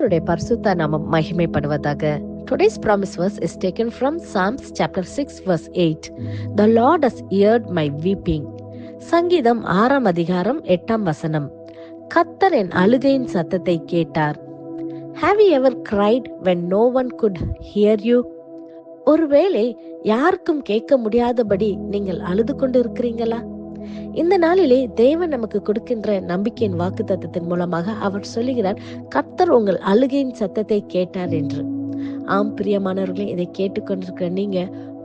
கர்த்தருடைய பரிசுத்த நாமம் மகிமைப்படுவதாக. Today's promise verse is taken from Psalms chapter 6 verse 8. The Lord has heard my weeping. சங்கீதம் 6 அதிகாரம் 8 கர்த்தர் என் அழுகையின் சத்தத்தை கேட்டார். Have you ever cried when no one could hear you? ஒருவேளை யாருக்கும் கேட்க முடியாதபடி நீங்கள் அழுது கொண்டு இருக்கிறீங்களா? இந்த நாளிலே தேவன் நமக்கு கொடுக்கின்ற நம்பிக்கையின் வாக்குத்தத்தத்தின் மூலமாக அவர் சொல்லுகிறார், கர்த்தர் உங்கள் அழுகையின் சத்தத்தை கேட்டார் என்று. ஆம் பிரியமானவர்களே, இதை கேட்டுக்கொண்டிருக்கிற நீங்க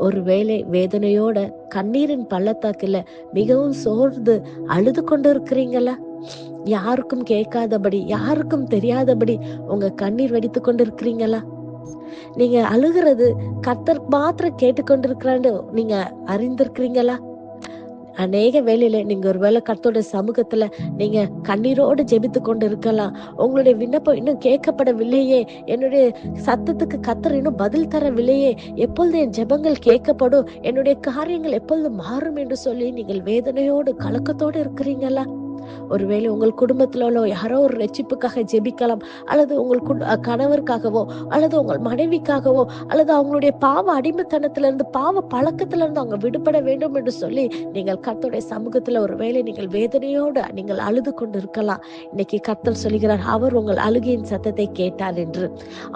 ஒருவேளை வேதனையோட கண்ணீரின் பள்ளத்தாக்குல மிகவும் சோர்ந்து அழுது கொண்டு இருக்கிறீங்களா? யாருக்கும் கேட்காதபடி, யாருக்கும் தெரியாதபடி உங்க கண்ணீர் வடித்து கொண்டு இருக்கிறீங்களா? நீங்க அழுகிறது கர்த்தர் மாத்திரம் கேட்டுக்கொண்டிருக்கிறான்னு நீங்க அறிந்திருக்கிறீங்களா? அநேக வேளையில நீங்க ஒருவேளை கர்த்தருடைய சமூகத்துல நீங்க கண்ணீரோடு ஜெபித்து கொண்டு இருக்கலாம். உங்களுடைய விண்ணப்பம் இன்னும் கேட்கப்படவில்லையே, என்னுடைய சத்தத்துக்கு கர்த்தர் இன்னும் பதில் தரவில்லையே, எப்பொழுது என் ஜெபங்கள் கேட்கப்படும், என்னுடைய காரியங்கள் எப்பொழுது மாறும் என்று சொல்லி நீங்கள் வேதனையோடு கலக்கத்தோடு இருக்கிறீங்களா? ஒருவேளை உங்கள் குடும்பத்துல உள்ள யாரோ ஒரு ரட்சிப்புக்காக ஜெபிக்கலாம், அல்லது உங்கள் கணவருக்காகவோ, அல்லது உங்கள் மனைவிக்காகவோ, அல்லது அவங்களுடைய பாவ அடிமைத்தனத்துல இருந்து, பாவ பழக்கத்துல இருந்து அவங்க விடுபட வேண்டும் என்று சொல்லி நீங்கள் கர்த்தருடைய சமூகத்துல ஒருவேளை நீங்கள் வேதனையோடு நீங்கள் அழுது கொண்டு இருக்கலாம். இன்னைக்கு கர்த்தர் சொல்லுகிறார், அவர் உங்கள் அழுகையின் சத்தத்தை கேட்டார் என்று.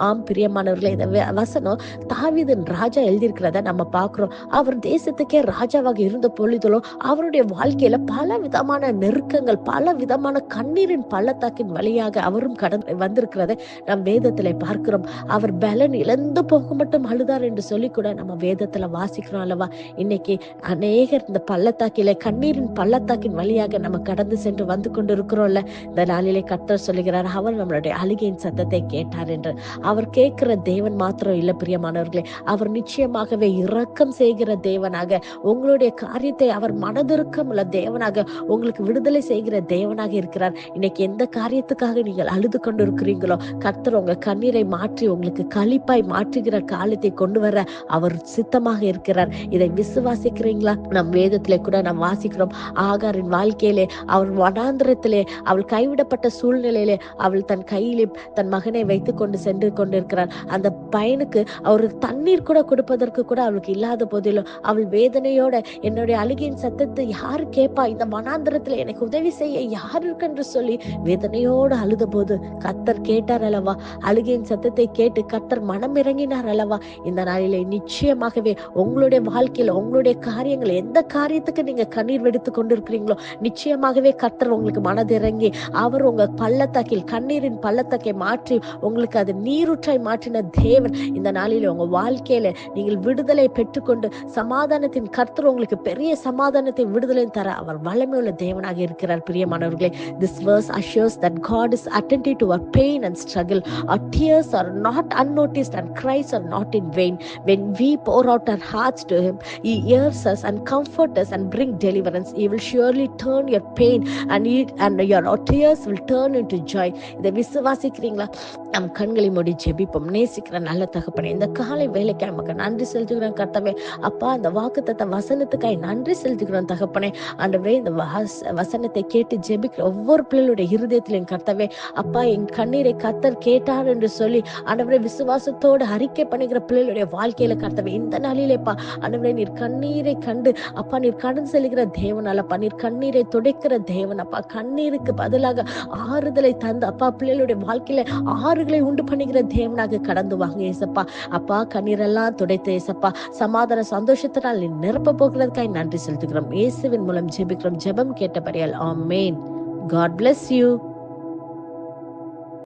ஆம் பிரியமானவர்களே, இந்த வசனம் தாவீதின் ராஜா எழுதியிருக்கிறத நம்ம பார்க்கிறோம். அவர் தேசத்துக்கே ராஜாவாக இருந்த பொழுதிலும் அவருடைய வாழ்க்கையில பல விதமான நெருக்கங்கள், பல விதமான கண்ணீரின் பள்ளத்தாக்கின் வழியாக அவரும் கடந்து வந்திருக்கிறதை நம் வேதத்துல பார்க்கிறோம். அவர் பலன் இழந்து போக மட்டும் அழுதார் என்று சொல்லி கூட நம்ம வேதத்துல வாசிக்கிறோம் அல்லவா? இன்னைக்கு அநேகர் இந்த பள்ளத்தாக்கில, கண்ணீரின் பள்ளத்தாக்கின் வழியாக நம்ம கடந்து சென்று வந்து கொண்டு இருக்கிறோம்ல. இந்த நாளிலே கர்த்தர் சொல்லுகிறார், அவர் நம்மளுடைய அழுகையின் சத்தத்தை கேட்டார் என்று. அவர் கேட்கிற தேவன் மாத்திரம் இல்ல பிரியமானவர்களே, அவர் நிச்சயமாகவே இரக்கம் செய்கிற தேவனாக, உங்களுடைய காரியத்தை அவர் மனதிருக்கம் உள்ள தேவனாக, உங்களுக்கு விடுதலை செய்கிற தேவனாக இருக்கிறார். இன்னைக்கு எந்த காரியத்துக்காக நீங்கள் அழுது கொண்டு இருக்கிறீங்களோ, கர்த்தர் உங்க கண்ணீரை மாற்றி உங்களுக்கு களிப்பாய் மாற்றுகிற காலத்தை கொண்டு வர அவர் சித்தமாக இருக்கிறார். இதை விசுவாசிக்கிறீங்களா? நம் வேதத்திலே கூட நாம் வாசிக்கிறோம், ஆகாரின் வாழ்க்கையிலே, அவள் வனாந்திரத்திலே, அவள் கைவிடப்பட்ட சூழ்நிலையிலே அவள் தன் கையிலே தன் மகனை வைத்துக் கொண்டு சென்று கொண்டிருக்கிறார். அந்த பையனுக்கு அவருக்கு தண்ணீர் கூட கொடுப்பதற்கு கூட அவளுக்கு இல்லாத போதிலும் அவள் வேதனையோட, என்னுடைய அழுகையின் சத்தத்தை யாரு கேட்பா, இந்த வனாந்திரத்துல எனக்கு உதவி செய்ய யார் இருக்கு சொல்லி வேதனையோடு அழுத போது கர்த்தர் கேட்டார் அல்லவா? அழுகையின் சத்தத்தை கேட்டு கர்த்தர் மனம் இறங்கினார் அல்லவா? இந்த நாளிலே நிச்சயமாகவே உங்களுடைய வாழ்க்கையில, உங்களுடைய காரியங்கள், எந்த காரியத்துக்கு நீங்க கண்ணீர் வெடித்து கொண்டிருக்கிறீங்களோ, நிச்சயமாகவே கர்த்தர் உங்களுக்கு மனதிறங்கி அவர் உங்க பள்ளத்தாக்கில், கண்ணீரின் பள்ளத்தாக்கை மாற்றி உங்களுக்கு அது நீரூற்றாய் மாற்றின தேவன் இந்த நாளிலே உங்க வாழ்க்கையில நீங்கள் விடுதலை பெற்றுக்கொண்டு சமாதானத்தின் கர்த்தர் உங்களுக்கு பெரிய சமாதானத்தை விடுதலை தர அவர் வல்லமை உள்ள தேவனாக இருக்கிறார். பிரியமானவர்களே, this verse assures that God is attentive to our pain and struggle. Our tears are not unnoticed and cries are not in vain. When we pour out our hearts to him, he hears us and comforts us and bring deliverance. He will surely turn your pain and your tears will turn into joy. இதை விசுவாசிக்கிறீங்களா? நம் கண்களை மூடி ஜெபிப்போம். நேசிக்கிற நல்ல தகப்பனே, இந்த காலை வேலைக்காய் நமக்கு நன்றி செலுத்துகிறோம் கர்த்தாவே. அப்பா, அந்த வாக்குத்தத்த வசனத்துக்காய் நன்றி செலுத்துகிறோம் தகப்பனே. ஆண்டவரே, இந்த வசனத்தை கேட்டு ஜெபிக்கிற ஒவ்வொரு பிள்ளைகளுடைய இருதயத்திலும் கர்த்தாவே, அப்பா, என் கண்ணீரை கர்த்தர் கேட்டார் என்று சொல்லி ஆண்டவரே விசுவாசத்தோடு அறிக்கை பண்ணுகிற பிள்ளைகளுடைய வாழ்க்கையில கர்த்தாவே, இந்த நாளிலேப்பா ஆண்டவரே, நீர் கண்ணீரை கண்டு அப்பா, நீர் கடந்து செல்கிற தேவன் அல்லப்பா, நீர் கண்ணீரை துடைக்கிற தேவன் அப்பா, கண்ணீருக்கு பதிலாக ஆறுதலை தந்து அப்பா பிள்ளைகளுடைய வாழ்க்கையில ஆறுகளை உண்டு பண்ணுகிற தேவனாக கடந்து வாங்க ஏசப்பா. அப்பா, கண்ணீரெல்லாம் துடைத்து ஏசப்பா சமாதான சந்தோஷத்தினால் நீ நிரப்ப போகிறதுக்காய் நன்றி செலுத்துகிறோம். இயேசுவின் மூலம் ஜெபிக்கிறோம். ஜெபம் கேட்டபடியால் ஆமென். God bless you.